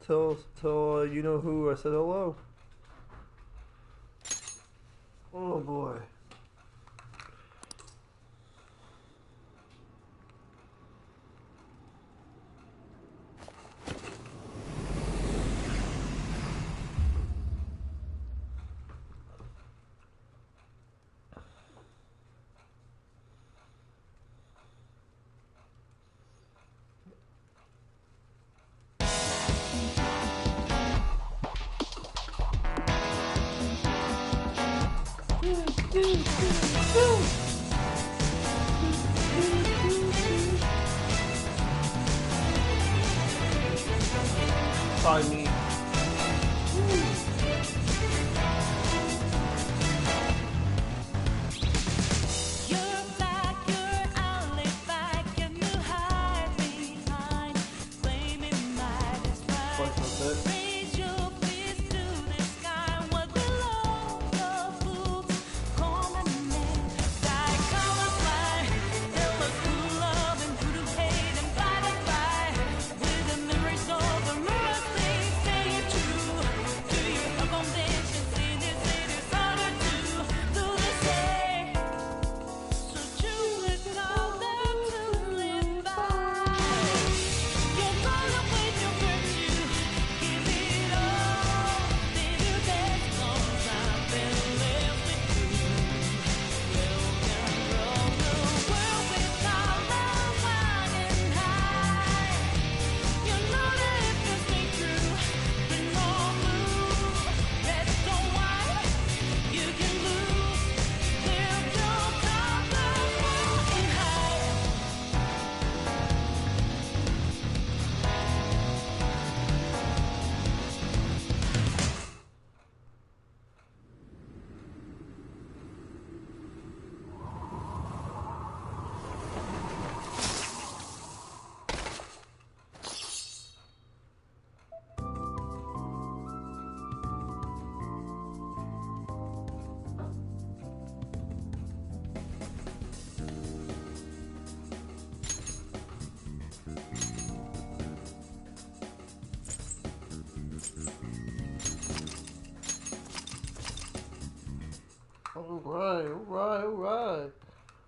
Tell you know who I said hello. Oh boy. Probably me.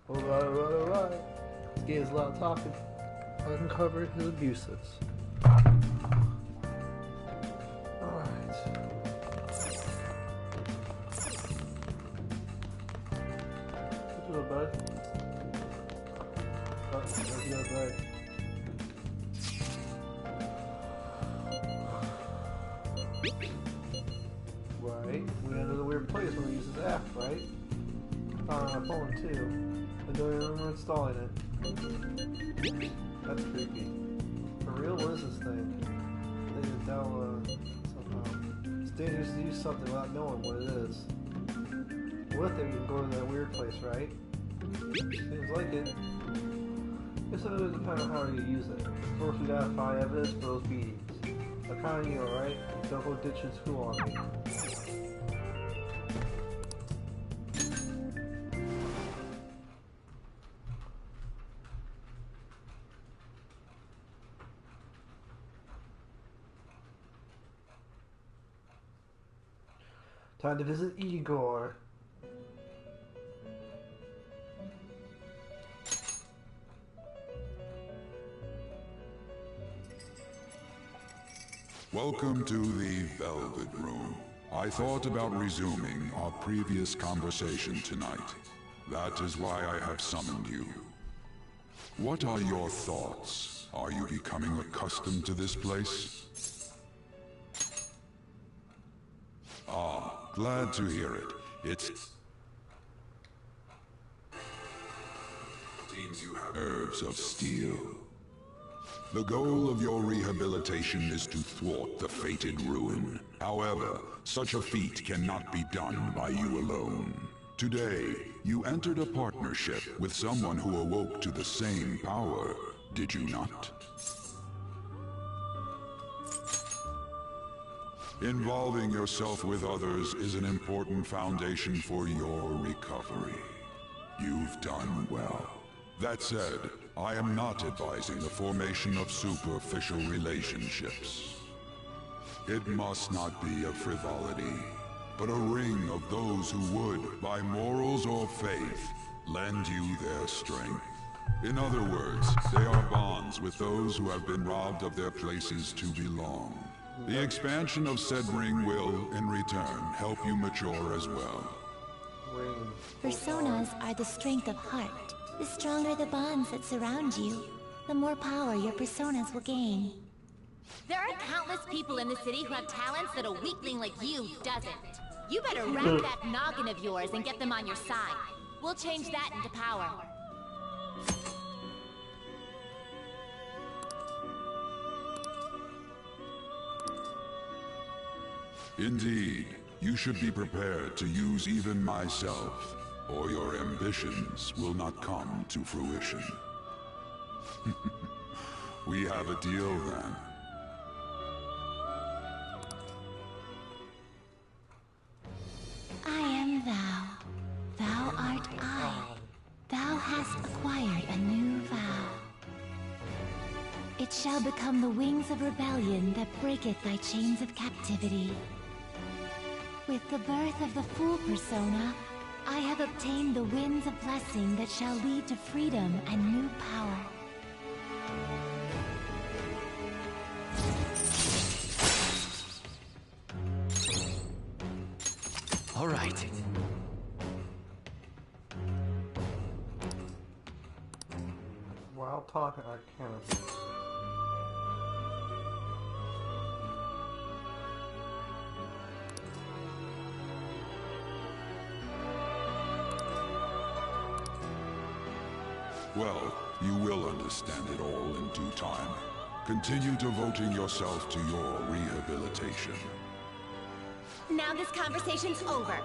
Alright. This game's a lot of talking. Uncover his abuses. Alright. What's up, bud? Oh, there's the other guy. Right. We enter the weird place when we use this app, right? Found it on my phone too. I don't even remember installing it. That's creepy. For real, what is this thing? They just download somehow. It's dangerous to use something without knowing what it is. With it, we can go to that weird place, right? Seems like it. Guess it would depend on how you use it. First, we gotta find evidence for those beatings. I kinda knew, right? Don't go ditching school on me. Time to visit Igor. Welcome to the Velvet Room. I thought about resuming our previous conversation tonight. That is why I have summoned you. What are your thoughts? Are you becoming accustomed to this place? Ah, glad to hear it. Seems you have nerves of steel. The goal of your rehabilitation is to thwart the fated ruin. However, such a feat cannot be done by you alone. Today, you entered a partnership with someone who awoke to the same power, did you not? Involving yourself with others is an important foundation for your recovery. You've done well. That said, I am not advising the formation of superficial relationships. It must not be a frivolity, but a ring of those who would, by morals or faith, lend you their strength. In other words, they are bonds with those who have been robbed of their places to belong. The expansion of said ring will, in return, help you mature as well. Personas are the strength of heart. The stronger the bonds that surround you, the more power your personas will gain. There are countless people in the city who have talents that a weakling like you doesn't. You better rack that noggin of yours and get them on your side. We'll change that into power. Indeed, you should be prepared to use even myself, or your ambitions will not come to fruition. We have a deal then. I am thou. Thou art I. Thou hast acquired a new vow. It shall become the wings of rebellion that breaketh thy chains of captivity. With the birth of the Fool persona, I have obtained the winds of blessing that shall lead to freedom and new power. All right. While talking, I can't. Well, you will understand it all in due time. Continue devoting yourself to your rehabilitation. Now this conversation's over.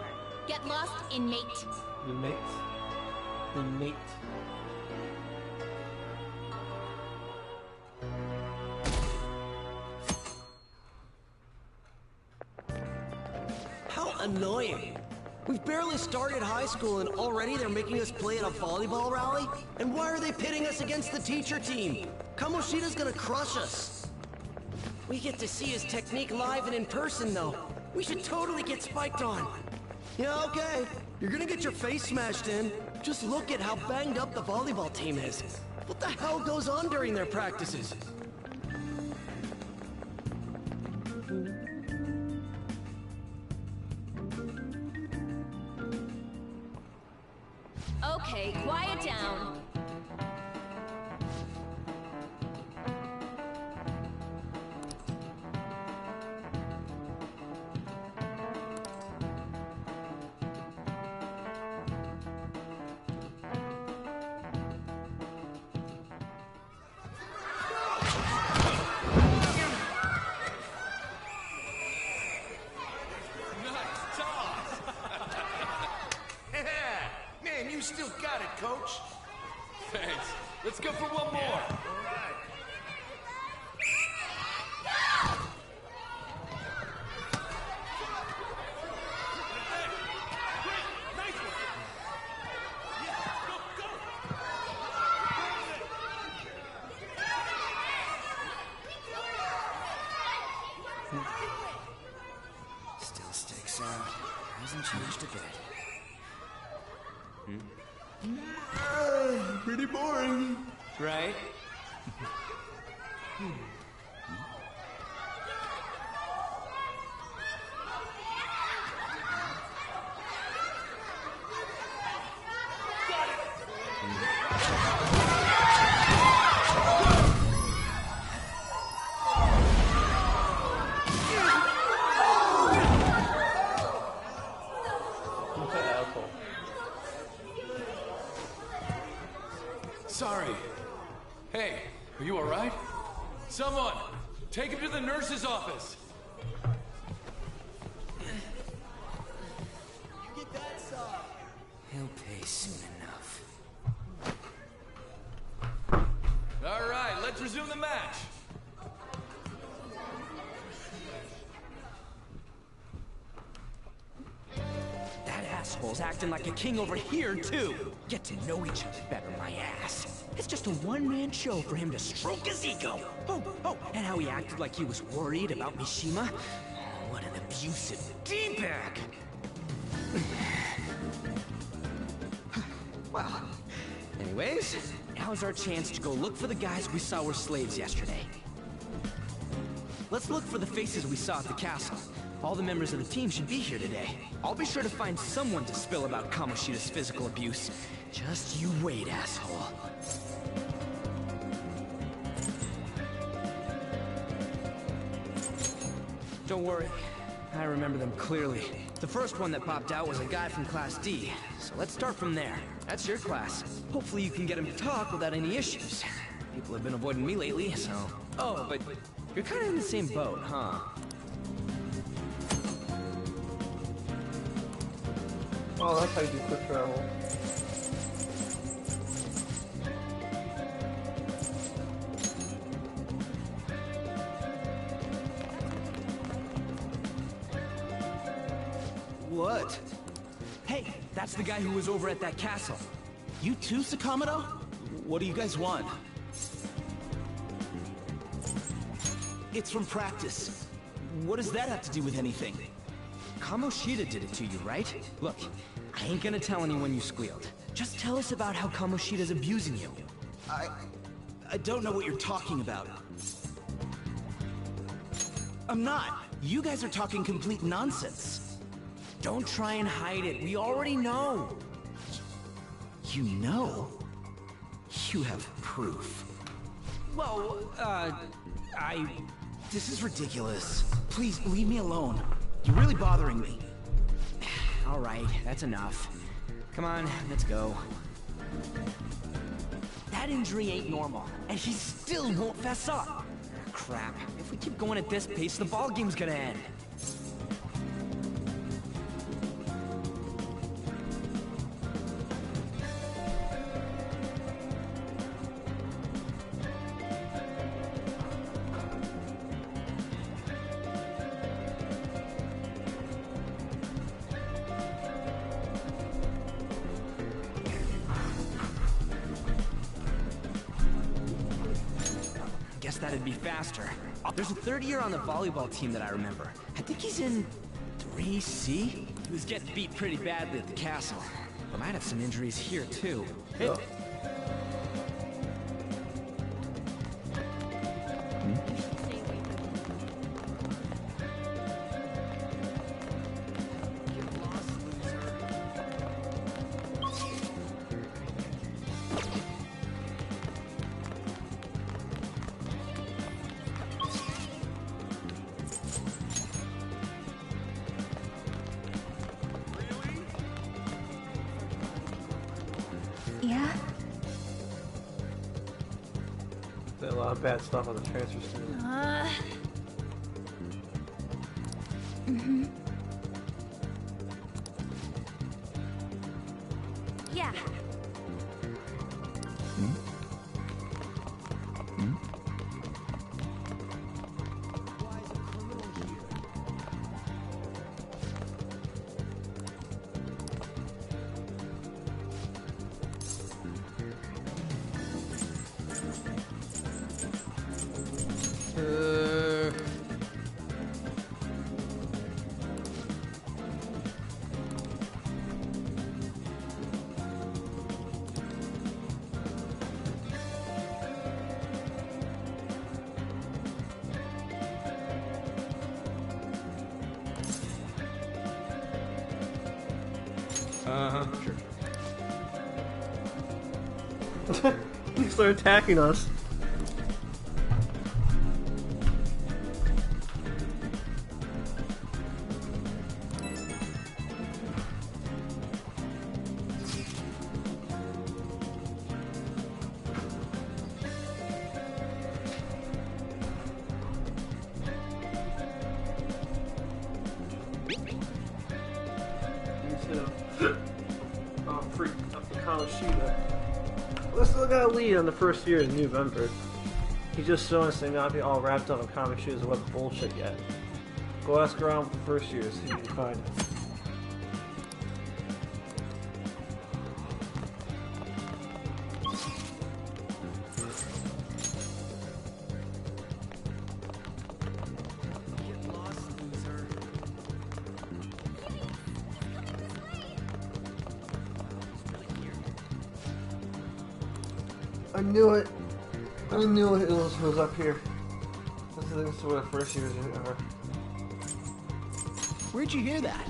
Get lost, inmate. Inmate? Inmate. How annoying. We've barely started high school and already they're making us play at a volleyball rally? And why are they pitting us against the teacher team? Kamoshida's gonna crush us. We get to see his technique live and in person though. We should totally get spiked on. Yeah, okay. You're gonna get your face smashed in. Just look at how banged up the volleyball team is. What the hell goes on during their practices? Okay, quiet down. Man, you still got it, coach. Thanks. Let's go for one more. Still sticks out. Hasn't changed a bit. Pretty boring. Right? Sorry. Hey, are you alright? Someone, take him to the nurse's office. Get that side. He'll pay soon enough. Alright, let's resume the match. That asshole assholes acting like a king over here, too. Get to know each other better, my ass. It's just a one-man show for him to stroke his ego. Oh, and how he acted like he was worried about Mishima. Oh, what an abusive D-bag. Well, anyways, now's our chance to go look for the guys we saw were slaves yesterday. Let's look for the faces we saw at the castle. All the members of the team should be here today. I'll be sure to find someone to spill about Kamoshida's physical abuse. Just you wait, asshole. Don't worry, I remember them clearly. The first one that popped out was a guy from Class D, so let's start from there. That's your class. Hopefully you can get him to talk without any issues. People have been avoiding me lately, so... Oh, but you're kind of in the same boat, huh? Oh, that's how you do quick travel. What? Hey, that's the guy who was over at that castle. You too, Sakamoto? What do you guys want? It's from practice. What does that have to do with anything? Kamoshida did it to you, right? Look, I ain't gonna tell anyone you squealed. Just tell us about how Kamoshida's abusing you. I don't know what you're talking about. I'm not. You guys are talking complete nonsense. Don't try and hide it. We already know. You know? You have proof. Well, this is ridiculous. Please, leave me alone. You're really bothering me. All right, that's enough. Come on, let's go. That injury ain't normal, and he still won't fess up. Crap. If we keep going at this pace, the ball game's gonna end. Guess that'd be faster. There's a third year on the volleyball team that I remember. I think he's in 3C? He was getting beat pretty badly at the castle. I might have some injuries here, too. Hey. Yeah? There's a lot of bad stuff on the transfer student. Yeah. Sure. They start attacking us. Freak up the kamoshida. Let's still got a lead on the first year in November. He's just showing us they not be all wrapped up in Kamoshida's web bullshit yet. Go ask around for the first year, see if you can find it. I knew it. I knew it was up here. This is what the first years are. Where'd you hear that?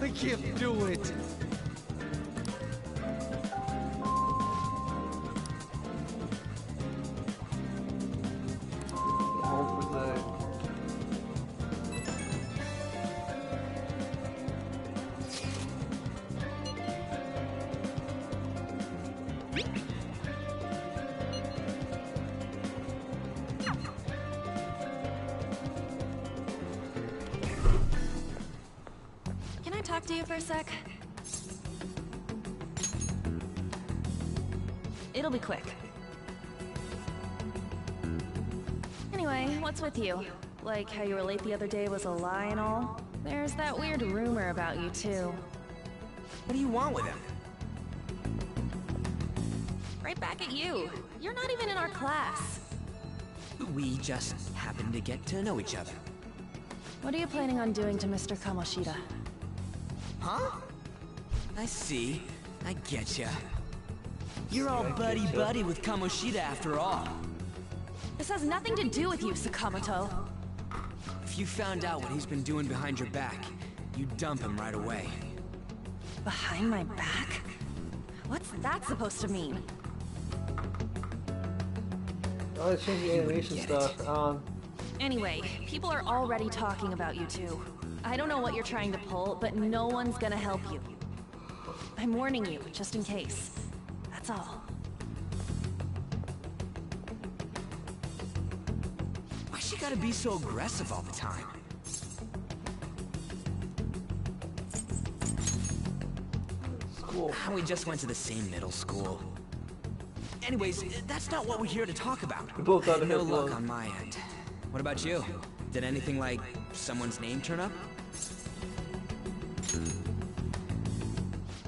I can't do it. Home for the Can I talk to you for a sec? It'll be quick. Anyway, what's with you? Like how you were late the other day was a lie and all? There's that weird rumor about you too. What do you want with him? Right back at you. You're not even in our class. We just happen to get to know each other. What are you planning on doing to Mr. Kamoshida? Huh? I see. I getcha. You're all buddy-buddy with Kamoshida after all. This has nothing to do with you, Sakamoto. If you found out what he's been doing behind your back, you'd dump him right away. Behind my back? What's that supposed to mean? I want to change the animation stuff. Anyway, people are already talking about you two. I don't know what you're trying to pull, but no one's gonna help you. I'm warning you, just in case. That's all. Why she gotta be so aggressive all the time? School. We just went to the same middle school. Anyways, that's not what we're here to talk about. We both got No hit luck blows. on my end. What about you? Did anything like someone's name turn up?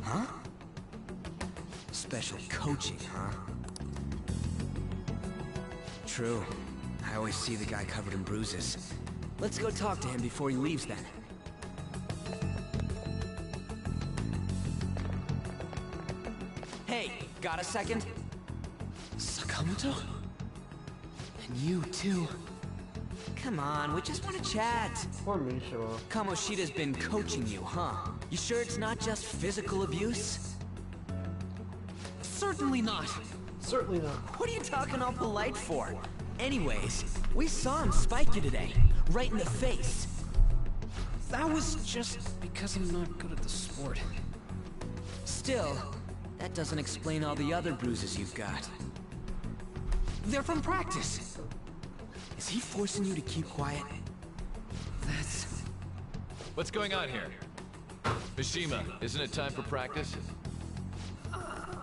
Huh? Special coaching, huh? True. I always see the guy covered in bruises. Let's go talk to him before he leaves then. Hey, got a second? Sakamoto? And you too. Come on, we just want to chat. Poor Misha. Kamoshida's been coaching you, huh? You sure it's not just physical abuse? Certainly not. Certainly not. What are you talking all polite for? Anyways, we saw him spike you today, right in the face. That was just because I'm not good at the sport. Still, that doesn't explain all the other bruises you've got. They're from practice. Is he forcing you to keep quiet? That's... What's going on here? Mishima, isn't it time for practice?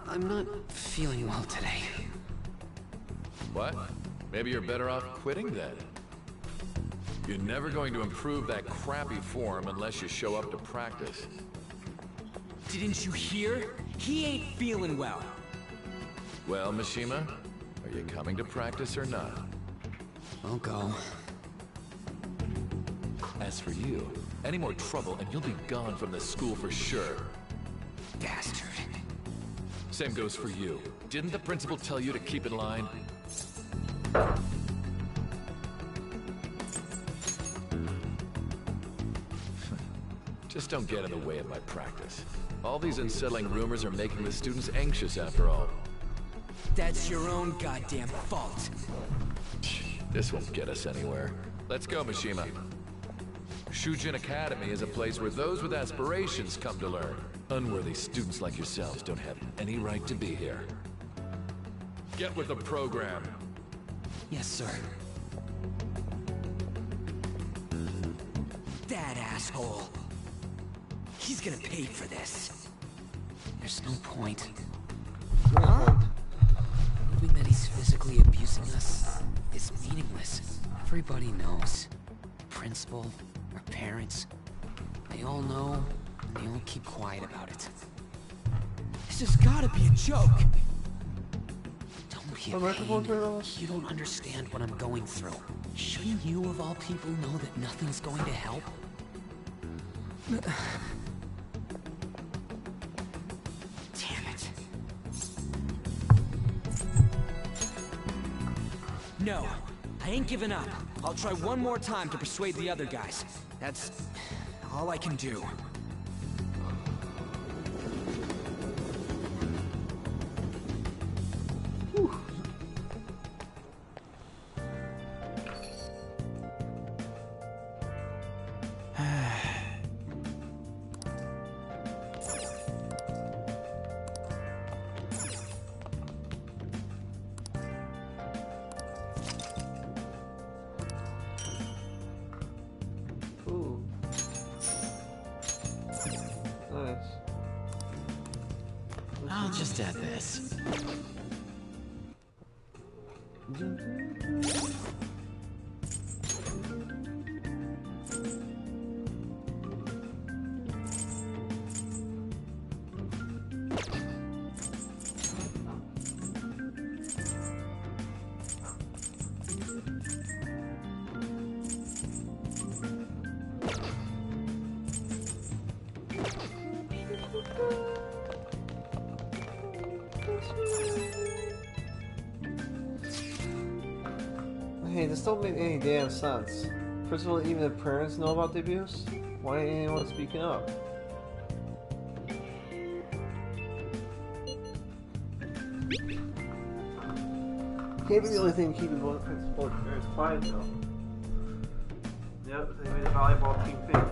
I'm not feeling well today. What? Maybe you're better off quitting then. You're never going to improve that crappy form unless you show up to practice. Didn't you hear? He ain't feeling well. Well, Mishima, are you coming to practice or not? I'll go. As for you, any more trouble and you'll be gone from the school for sure. Bastard. Same goes for you. Didn't the principal tell you to keep in line? Just don't get in the way of my practice. All these unsettling rumors are making the students anxious after all. That's your own goddamn fault. This won't get us anywhere. Let's go, Mishima. Shujin Academy is a place where those with aspirations come to learn. Unworthy students like yourselves don't have any right to be here. Get with the program. Yes, sir. That asshole. He's gonna pay for this. There's no point. Huh? Proving that he's physically abusing us is meaningless. Everybody knows. Principal, our parents, they all know, and they all keep quiet about it. This has gotta be a joke. Don't be The a microphone's pain. right off. You don't understand what I'm going through. Shouldn't you, of all people, know that nothing's going to help? Damn it. No, I ain't giving up. I'll try one more time to persuade the other guys. That's all I can do. Ooh. Nice. I'll just add this. Hey, this don't make any damn sense. First of all, even the parents know about the abuse? Why ain't anyone speaking up? Can't be the only thing keeping both principal and parents quiet though. Yep, they made the volleyball team famous.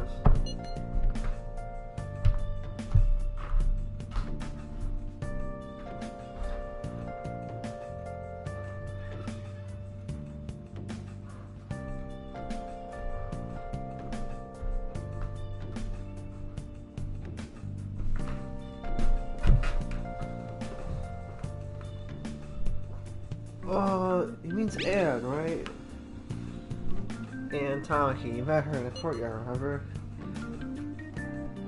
It means Anne, right? Anne Tamaki. You met her in the courtyard, remember?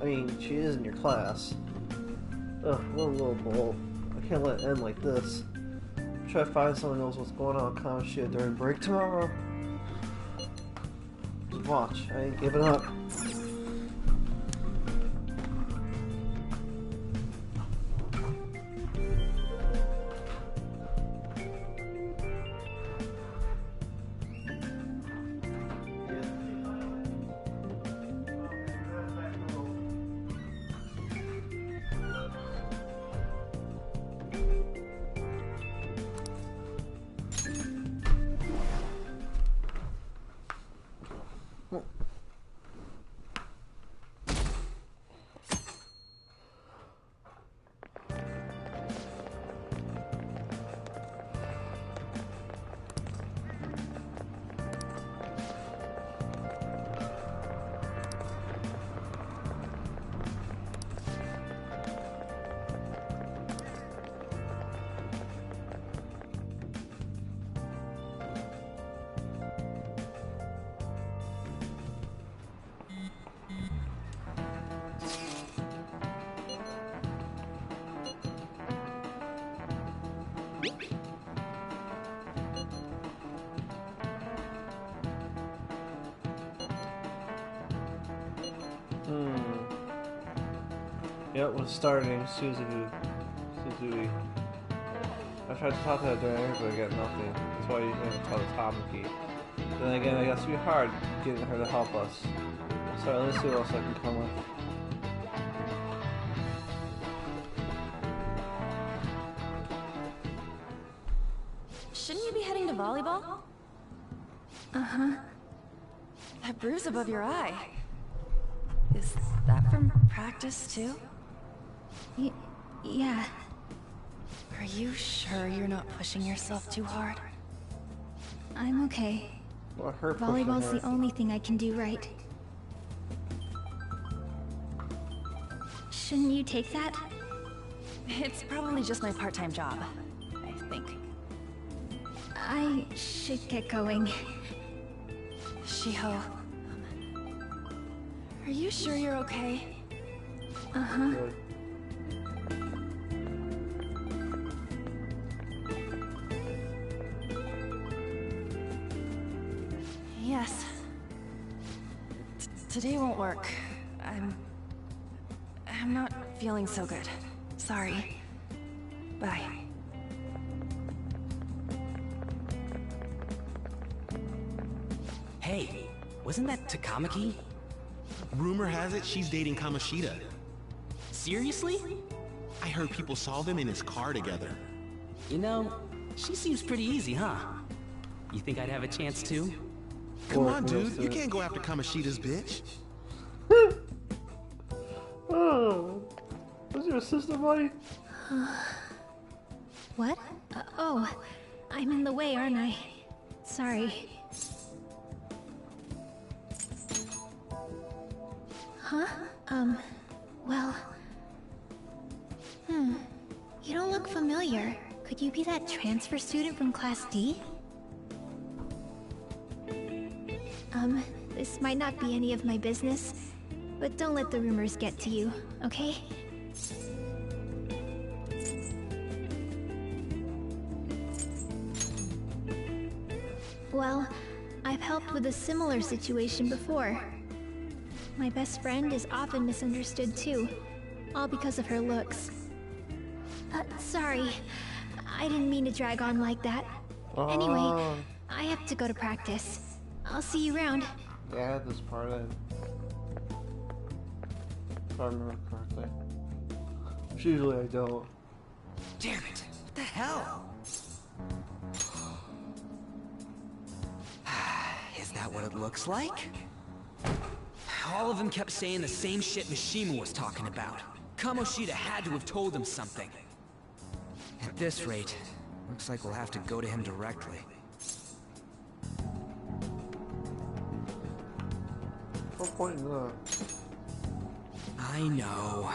I mean, she is in your class. Ugh, what a little bull. I can't let it end like this. Try to find someone who knows what's going on kamoshida during break tomorrow. Just watch, I ain't giving up. Yep, was starting Suzuki. I tried to talk to her during her, but I got nothing. That's why you have to talk to Tamaki. Then again, I got to be hard getting her to help us. So let's see what else I can come with. Shouldn't you be heading to volleyball? Uh-huh. That bruise above your eye. Is that from practice, too? Yeah. Are you sure you're not pushing yourself too hard? I'm okay. Well, her Volleyball's pushing the only thing I can do right. Shouldn't you take that? It's probably just my part-time job, I think. I should get going. Shiho. Are you sure you're okay? Uh-huh. Good. Today won't work. I'm not feeling so good. Sorry. Bye. Hey, wasn't that Takamaki? Rumor has it she's dating Kamoshida. Seriously? I heard people saw them in his car together. You know, she seems pretty easy, huh? You think I'd have a chance too? Come on, dude. You can't go after Kamoshida's bitch. Oh, was your sister, buddy? What? Oh, I'm in the way, aren't I? Sorry. Huh? Well... You don't look familiar. Could you be that transfer student from Class D? This might not be any of my business, but don't let the rumors get to you, okay? Well, I've helped with a similar situation before. My best friend is often misunderstood too, all because of her looks. Sorry. I didn't mean to drag on like that. Anyway, I have to go to practice. I'll see you around. Yeah, I had this part in. If I remember correctly. Which usually I don't. Damn it! What the hell? Is that what it looks like? All of them kept saying the same shit Mishima was talking about. Kamoshida had to have told him something. At this rate, looks like we'll have to go to him directly. No point in that. I know.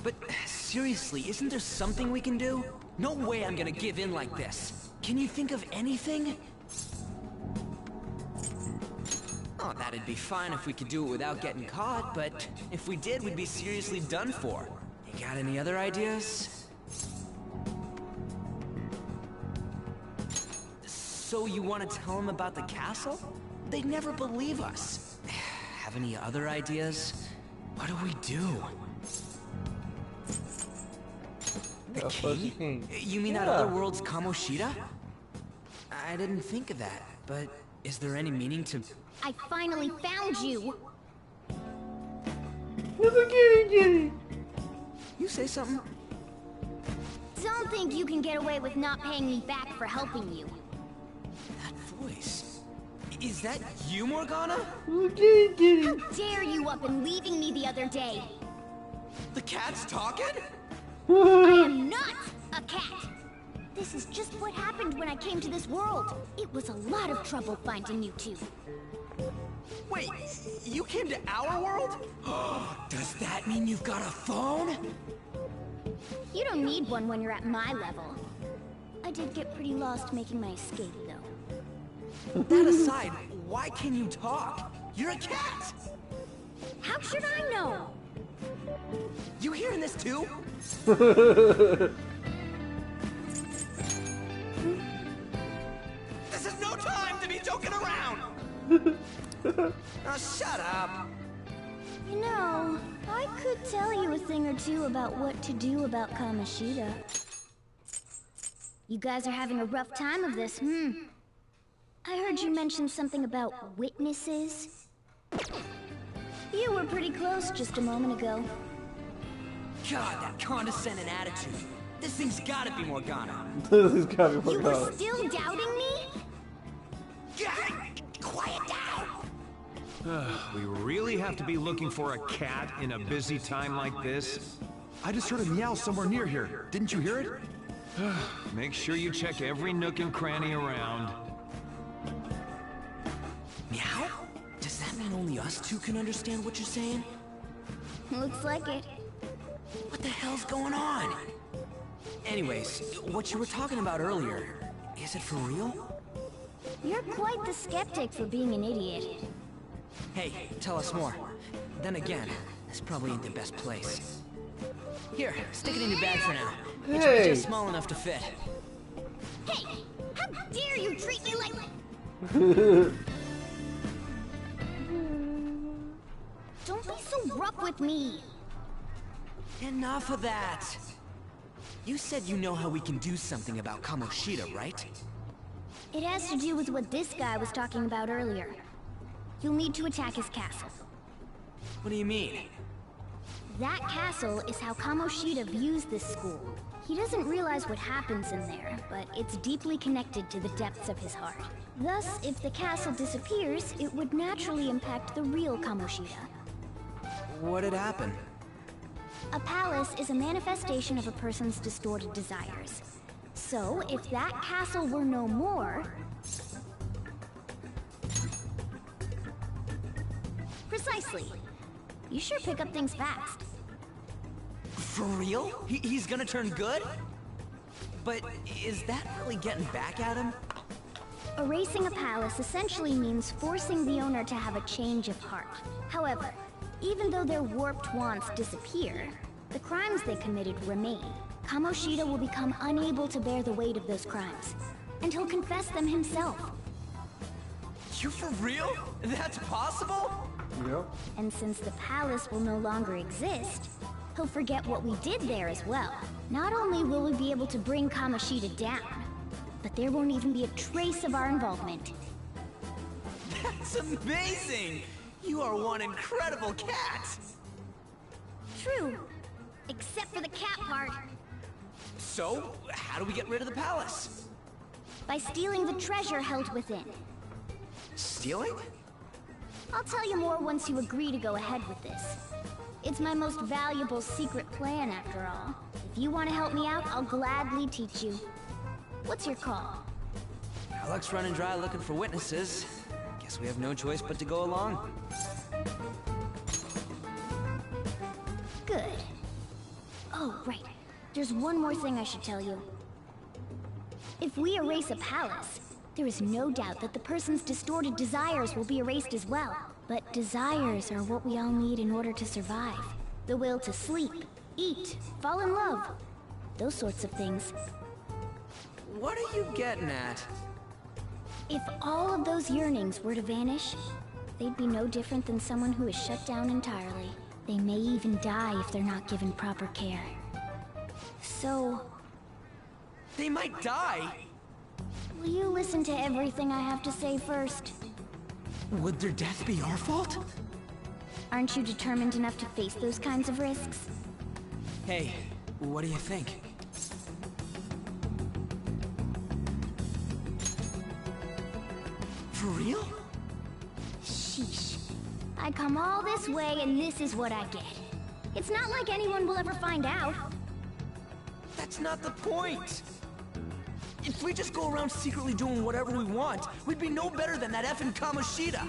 But seriously, isn't there something we can do? No way I'm gonna give in like this. Can you think of anything? Oh, that'd be fine if we could do it without getting caught, but if we did, we'd be seriously done for. You got any other ideas? So you want to tell him about the castle? They'd never believe us. Have any other ideas? What do we do? The king? You mean that other world's Kamoshida? I didn't think of that, but is there any meaning to... I finally found you! You say something? Don't think you can get away with not paying me back for helping you. That voice... Is that you, Morgana? How dare you up and leaving me the other day? The cat's talking? I am not a cat! This is just what happened when I came to this world. It was a lot of trouble finding you two. Wait, you came to our world? Does that mean you've got a phone? You don't need one when you're at my level. I did get pretty lost making my escape, though. That aside, why can you talk? You're a cat! How should I know? You hearing this too? This is no time to be joking around! Now shut up! You know, I could tell you a thing or two about what to do about Kamoshida. You guys are having a rough time of this, I heard you mention something about witnesses. You were pretty close just a moment ago. God, that condescending attitude. This thing's gotta be Morgana. This has gotta be You Morgana. were still doubting me? Quiet down! We really have to be looking for a cat in a busy time like this? I just heard a meow somewhere near here. Didn't you hear it? Make sure you check every nook and cranny around. Meow? Does that mean only us two can understand what you're saying? Looks like it. What the hell's going on? Anyways, what you were talking about earlier, is it for real? You're quite the skeptic for being an idiot. Hey, tell us more. Then again, this probably ain't the best place. Here, stick it in your bag for now. It's just small enough to fit. Hey! How dare you treat me like... Don't be so rough with me. Enough of that. You said you know how we can do something about Kamoshida, right? It has to do with what this guy was talking about earlier. You'll need to attack his castle. What do you mean? That castle is how Kamoshida views this school. He doesn't realize what happens in there, but it's deeply connected to the depths of his heart. Thus, if the castle disappears, it would naturally impact the real Kamoshida. What'd happen? A palace is a manifestation of a person's distorted desires. So, if that castle were no more... Precisely. You sure pick up things fast. For real? He's gonna turn good? But is that really getting back at him? Erasing a palace essentially means forcing the owner to have a change of heart. However, even though their warped wants disappear, the crimes they committed remain. Kamoshida will become unable to bear the weight of those crimes, and he'll confess them himself. You for real? That's possible? Yep. And since the palace will no longer exist, he'll forget what we did there as well. Not only will we be able to bring Kamoshida down, but there won't even be a trace of our involvement. That's amazing! You are one incredible cat! True. Except for the cat part. So, how do we get rid of the palace? By stealing the treasure held within. Stealing? I'll tell you more once you agree to go ahead with this. It's my most valuable secret plan, after all. If you want to help me out, I'll gladly teach you. What's your call? Our luck's running dry looking for witnesses. Guess we have no choice but to go along. Good. Oh, right. There's one more thing I should tell you. If we erase a palace, there is no doubt that the person's distorted desires will be erased as well. But desires are what we all need in order to survive. The will to sleep, eat, fall in love. Those sorts of things. What are you getting at? If all of those yearnings were to vanish, they'd be no different than someone who is shut down entirely. They may even die if they're not given proper care. So... They might die? Will you listen to everything I have to say first? Would their death be our fault? Aren't you determined enough to face those kinds of risks? Hey, what do you think? For real? Sheesh. I come all this way and this is what I get. It's not like anyone will ever find out. That's not the point! If we just go around secretly doing whatever we want, we'd be no better than that effing Kamoshida!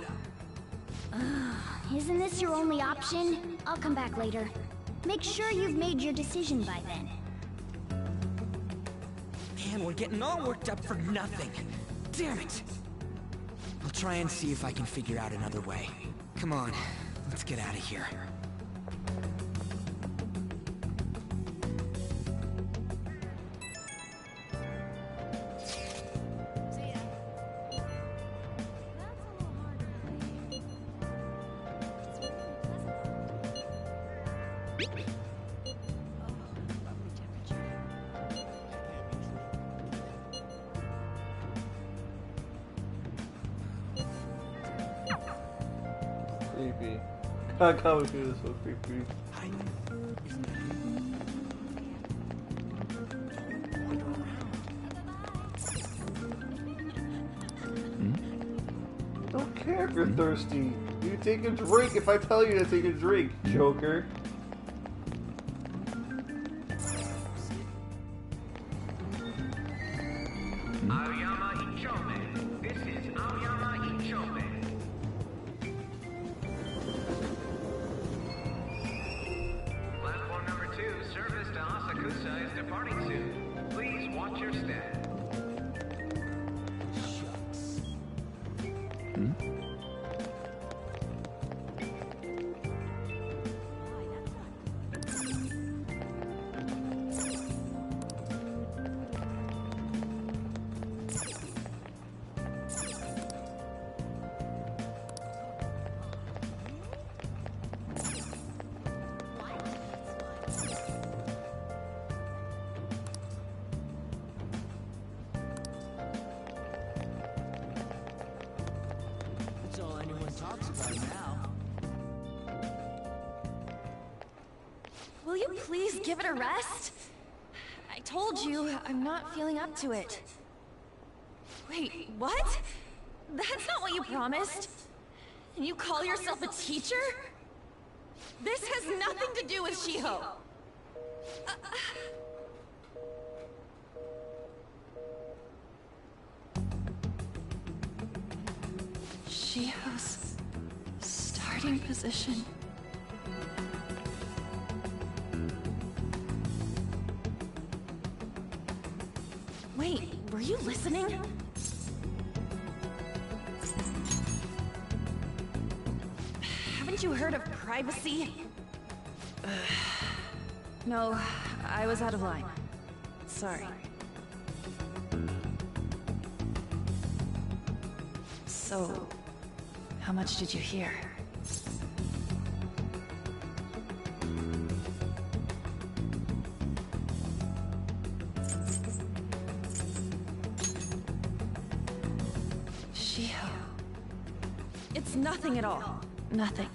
Isn't this your only option? I'll come back later. Make sure you've made your decision by then. Man, we're getting all worked up for nothing. Damn it! I'll try and see if I can figure out another way. Come on, let's get out of here. Creepy. Kamoshida is so creepy. Don't care if you're thirsty. You take a drink if I tell you to take a drink, Joker. Platform number 2, service to Asakusa is departing soon. Please watch your step. Will you please give it a rest? I told you, I'm not feeling up to it. Wait, what? That's not what you promised. And you call yourself a teacher? This has nothing to do with Shiho. Shiho's starting position. Wait, were you listening? Haven't you heard of privacy? No, I was out of line. Sorry. So, how much did you hear? Shiho. It's nothing at all. Nothing.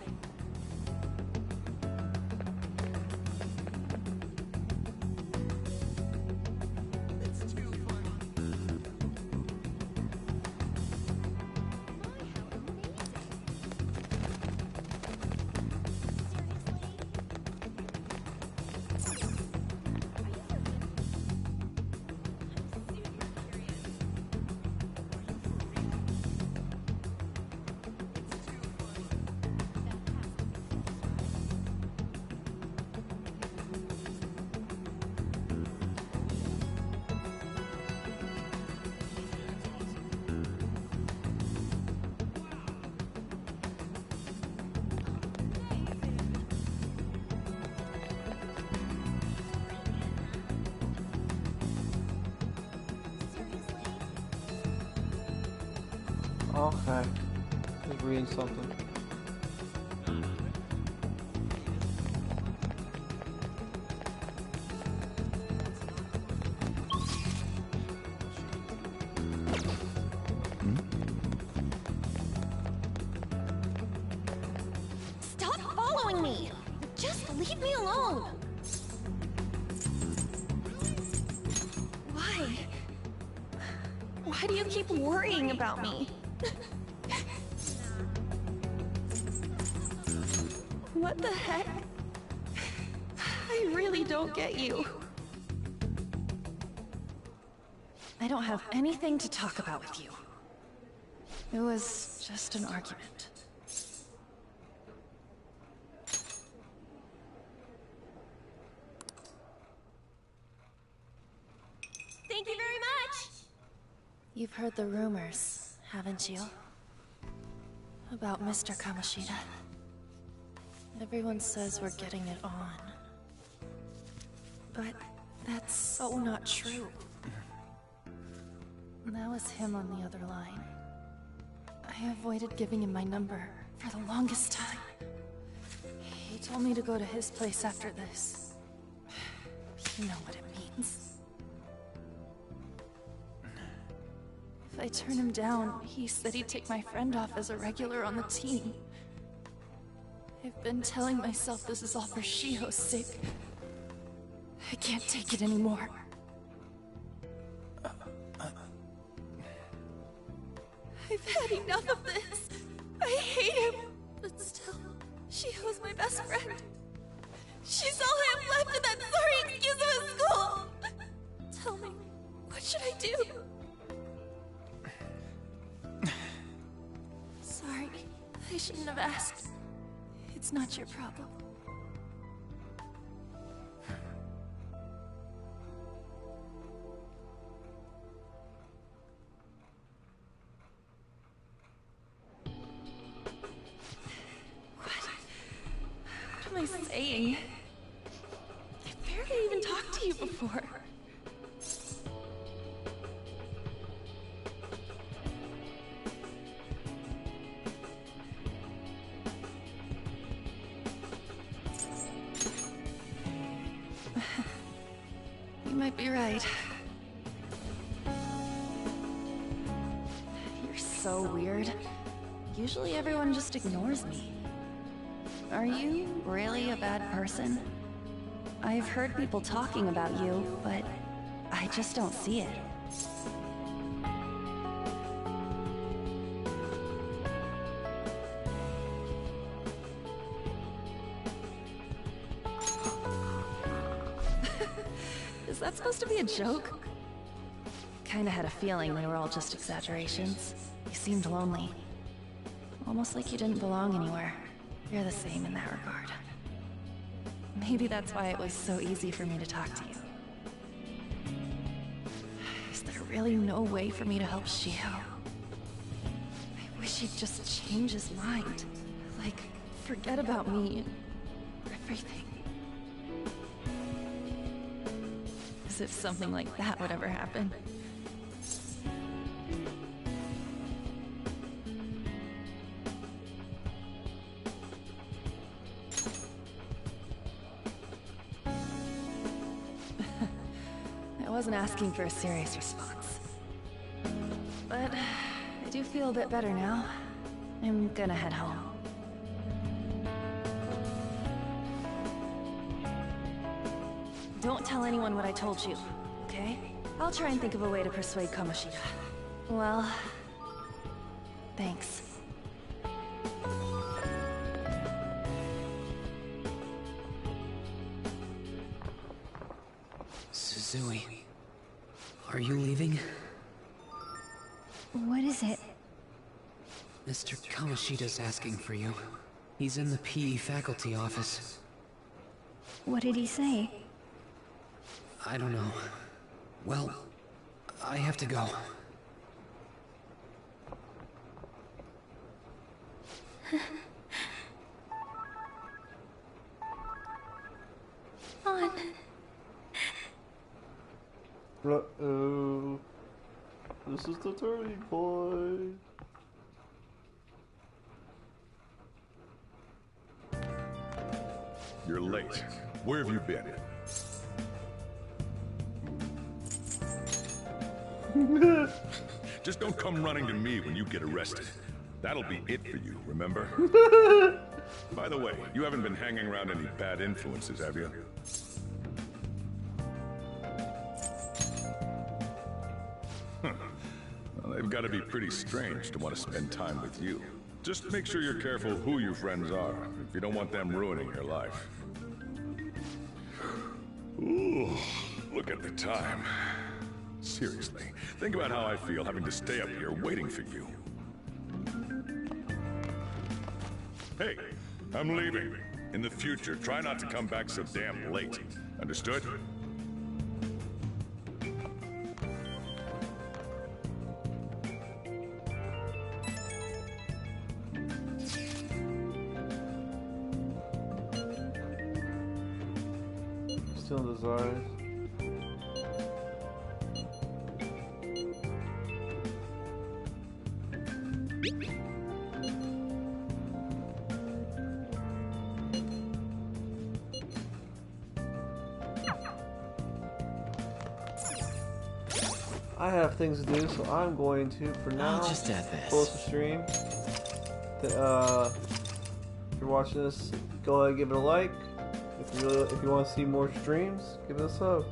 Okay. Just reading something. Stop following me! Just leave me alone! Why? Why do you keep worrying about me? What the heck? I really don't get you. I don't have anything to talk about with you. It was just an argument. Thank you very much! You've heard the rumors, haven't you? About Mr. Kamoshida. Everyone says we're getting it on. But that's so not true. That was him on the other line. I avoided giving him my number for the longest time. He told me to go to his place after this. You know what it means. If I turn him down, he said he'd take my friend off as a regular on the team. I've been telling myself this is all for Shiho's sake. I can't take it anymore. I've had enough of this. I hate him. But still, Shiho's my best friend. She's all I have left in that sorry excuse of a school. Tell me, what should I do? Sorry, I shouldn't have asked. It's not your problem. What am I saying? I barely even talked to you before. You might be right. You're so weird. Usually everyone just ignores me. Are you really a bad person? I've heard people talking about you, but I just don't see it. Is that supposed to be a joke? Kinda had a feeling they were all just exaggerations. You seemed lonely. Almost like you didn't belong anywhere. You're the same in that regard. Maybe that's why it was so easy for me to talk to you. Is there really no way for me to help Shio? I wish he'd just change his mind. Like, forget about me and everything. As if something like that would ever happen. I wasn't asking for a serious response. But I do feel a bit better now. I'm gonna head home. Don't tell anyone what I told you, okay? I'll try and think of a way to persuade Kamoshida. Well, thanks. Suzui, are you leaving? What is it? Mr. Kamoshida's asking for you. He's in the PE faculty office. What did he say? I don't know. Well, I have to go. On. Uh-oh. This is the turning point. You're late. Where have you been? Just don't come running to me when you get arrested. That'll be it for you, remember? By the way, you haven't been hanging around any bad influences, have you? Well, they've got to be pretty strange to want to spend time with you. Just make sure you're careful who your friends are, if you don't want them ruining your life. Ooh, look at the time. Seriously, think about how I feel having to stay up here waiting for you. Hey, I'm leaving. In the future, try not to come back so damn late. Understood? Still in his eyes. I have things to do, so I'm going to, for now, I'll just add this. close the stream. If you're watching this, go ahead and give it a like. If you want to see more streams, give it a sub.